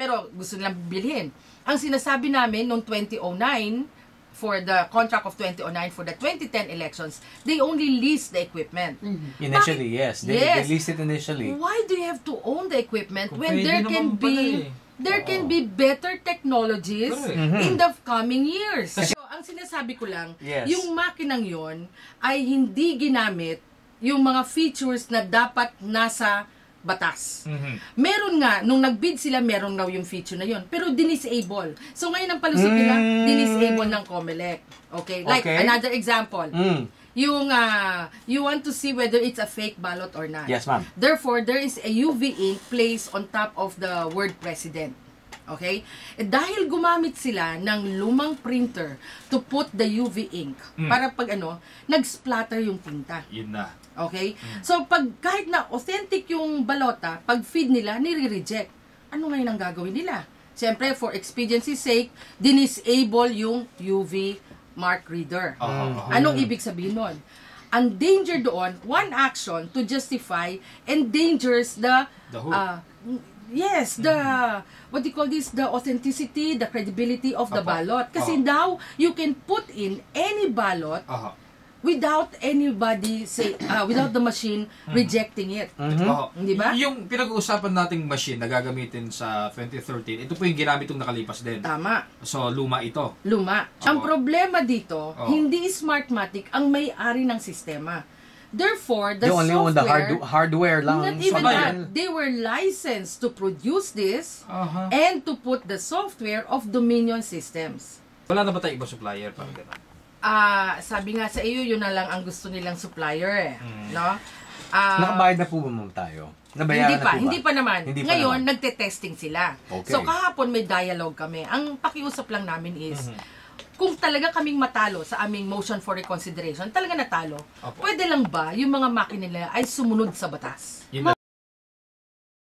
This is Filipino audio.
pero gusto nilang bilhin. Ang sinasabi namin noong 2009, for the contract of 2009 for the 2010 elections, they only leased the equipment. Initially, yes. They leased it initially. Why do you have to own the equipment Kung when pwede there can naman pala be there can be better technologies in the coming years? So, ang sinasabi ko lang, yung makinang yon ay hindi ginamit yung mga features na dapat nasa batas. Meron nga, nung nag-bid sila, meron daw yung feature na yon, pero dinisable. So ngayon ang palusot nila, dinisable ng COMELEC. Okay? Like, another example. Yung, you want to see whether it's a fake ballot or not. Yes, ma'am. Therefore, there is a UV ink placed on top of the word president. Okay? Dahil gumamit sila ng lumang printer to put the UV ink, para pag nag-splatter yung tinta. Yun na. Okay? So, kahit na authentic yung balota, pag feed nila, nire-reject. Ano ngayon ang gagawin nila? Siyempre, for expediency's sake, dinisable yung UV mark reader. Anong ibig sabihin nun? Ang danger doon, one action to justify endangers the what do you call this? The authenticity, the credibility of the ballot. Kasi now, you can put in any ballot without anybody without the machine rejecting it. Di ba? Yung pinag-uusapan nating machine na gagamitin sa 2013, ito po yung ginamit yung nakalipas din. Tama. So, luma ito. Luma. Ang problema dito, hindi Smartmatic ang may-ari ng sistema. Therefore, the they only own the hardware lang. Not even that. They were licensed to produce this and to put the software of Dominion Systems. Wala na ba tayong iba supplier? Parang gano'n? Sabi nga sa iyo, yun na lang ang gusto nilang supplier no? Nakabayad na po ba tayo? Nabayaran na po ba? Hindi pa naman. Hindi pa Ngayon, naman. nagte-testing sila. Okay. So, kahapon may dialogue kami. Ang pakiusap lang namin is, kung talaga kaming matalo sa aming motion for reconsideration, talaga natalo, pwede lang ba yung mga makina nila ay sumunod sa batas? Yun na